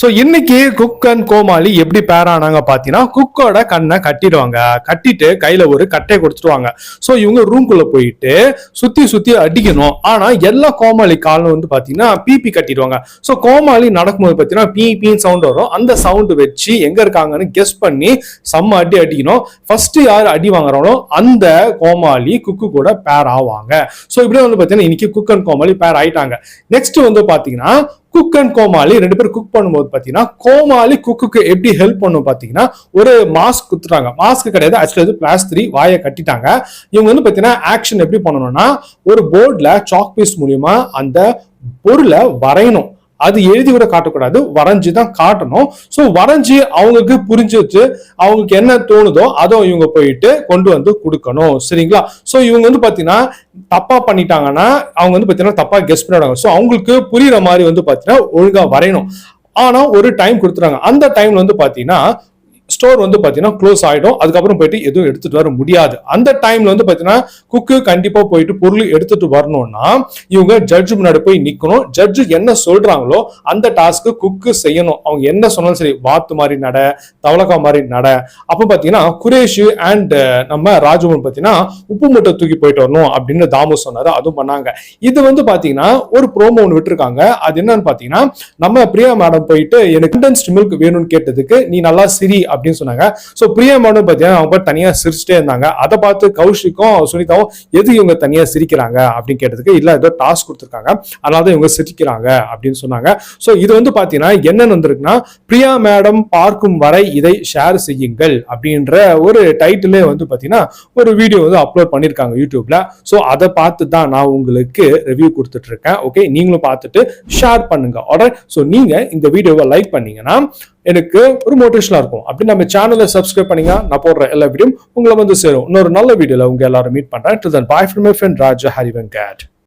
So இன்னைக்கு cook and கோமாளி எப்படி பேர் ஆனாங்க பார்த்தீங்கன்னா, குக்கோட கண்ணை கட்டிடுவாங்க. கட்டிட்டு கையில ஒரு கட்டையை கொடுத்துருவாங்க. ஸோ இவங்க ரூம்குள்ள போயிட்டு சுத்தி சுத்தி அடிக்கணும். ஆனா எல்லா கோமாளி காலும் வந்து பார்த்தீங்கன்னா பிபி கட்டிடுவாங்க. ஸோ கோமாளி நடக்கும்போது பார்த்தீங்கன்னா பீ பீன்னு சவுண்ட் வரும். அந்த சவுண்ட் வச்சு எங்க இருக்காங்கன்னு கெஸ் பண்ணி செம்ம அடி அடிக்கணும். ஃபர்ஸ்ட் யார் அடி வாங்குறாங்களோ அந்த கோமாளி குக்கு கூட பேர் ஆவாங்க. ஸோ இப்படி வந்து பார்த்தீங்கன்னா இன்னைக்கு குக் அண்ட் கோமாளி பேர் ஆயிட்டாங்க. நெக்ஸ்ட் வந்து பார்த்தீங்கன்னா குக் அண்ட் கோமாளி ரெண்டு பேரும் குக் பண்ணும்போது பாத்தீங்கன்னா கோமாளி குக்கு எப்படி ஹெல்ப் பண்ணும் பாத்தீங்கன்னா ஒரு மாஸ்க் குத்துறாங்க. மாஸ்க் கிடையாது, ஆக்சுவலி பிளாஸ்திரி வாயை கட்டிட்டாங்க. இவங்க வந்து பாத்தீங்கன்னா ஆக்ஷன் எப்படி பண்ணணும்னா ஒரு போர்ட்ல சாக் பீஸ் மூலியமா அந்த பொருளை வரையணும். அது எழுதி கூட காட்டக்கூடாது, வரைஞ்சு தான் காட்டணும். ஸோ வரைஞ்சி அவங்களுக்கு புரிஞ்சு வச்சு அவங்களுக்கு என்ன தோணுதோ அதோ இவங்க போயிட்டு கொண்டு வந்து கொடுக்கணும். சரிங்களா? ஸோ இவங்க வந்து பாத்தீங்கன்னா தப்பா பண்ணிட்டாங்கன்னா அவங்க வந்து பாத்தீங்கன்னா தப்பா கெஸ் பண்ணிடுவாங்க. ஸோ அவங்களுக்கு புரியுற மாதிரி வந்து பாத்தீங்கன்னா ஒழுங்கா வரையணும். ஆனா ஒரு டைம் கொடுத்துறாங்க. அந்த டைம்ல வந்து பாத்தீங்கன்னா ஸ்டோர் வந்து பாத்தீங்கன்னா க்ளோஸ் ஆயிடும். அதுக்கப்புறம் போயிட்டு எதுவும் எடுத்துட்டு வர முடியாது. அந்த டைம்ல வந்து பாத்தீங்கன்னா குக்கு கண்டிப்பா போயிட்டு பொருள் எடுத்துட்டு வரணும்னா இவங்க ஜட்ஜ் முன்னாடி போய் நிக்கணும். ஜட்ஜ் என்ன சொல்றாங்களோ அந்த டாஸ்க் குக்கு செய்யணும். அவங்க என்ன சொன்னாலும் சரி, வாத்து மாதிரி நட, தவளக்கா மாதிரி நட. அப்ப பாத்தீங்கன்னா குரேஷ் அண்ட் நம்ம ராஜமோகன் பாத்தீங்கன்னா உப்பு மூட்டை தூக்கி போயிட்டு வரணும் அப்படின்னு தாமு சொன்னாரு. அதுவும் பண்ணாங்க. இது வந்து பாத்தீங்கன்னா ஒரு ப்ரோமோ ஒன்று விட்டுருக்காங்க. அது என்னன்னு பாத்தீங்கன்னா நம்ம பிரியா மேடம் போயிட்டு எனக்கு கண்டென்ஸ்ட் மில்க் வேணும்னு கேட்டதுக்கு நீ நல்லா சிரி அப்படின்னு சொன்னாங்க. சோ பிரியா மேடம் பாத்தீங்கன்னா அவங்க தனியா சிரிச்சுட்டே இருந்தாங்க. அதை பார்த்து கௌஷிக்கும் சுனிதாவும் எது இவங்க தனியா சிரிக்கிறாங்க அப்படின்னு கேட்டதுக்கு இல்ல ஏதோ டாஸ்க் கொடுத்துருக்காங்க அதனால இவங்க சிரிக்கிறாங்க அப்படின்னு சொன்னாங்க. சோ இது வந்து பாத்தீங்கன்னா என்னன்னு வந்திருக்குன்னா பிரியா மேடம் பார்க்கும் வரை இதை ஷேர் செய்யுங்கள் அப்படின்ற ஒரு டைட்டிலே வந்து பாத்தீங்கன்னா ஒரு வீடியோ வந்து அப்லோட் பண்ணிருக்காங்க யூடியூப்ல. சோ அதை பார்த்து தான் நான் உங்களுக்கு ரிவ்யூ கொடுத்துட்டு இருக்கேன். ஓகே, நீங்களும் பார்த்துட்டு ஷேர் பண்ணுங்க. ஆல்ரைட், சோ நீங்க இந்த வீடியோவை லைக் பண்ணீங்கன்னா எனக்கு ஒரு மோட்டிவேஷனா இருக்கும். அப்படி நம்ம சேனலை சப்ஸ்கிரைப் பண்ணீங்க நான் போடுற எல்லா வீடியோ உங்களை வந்து சேரும். இன்னொரு நல்ல வீடியோல உங்க எல்லாரும் மீட் பண்றேன். Till then, bye from my friend Raja Harivankat.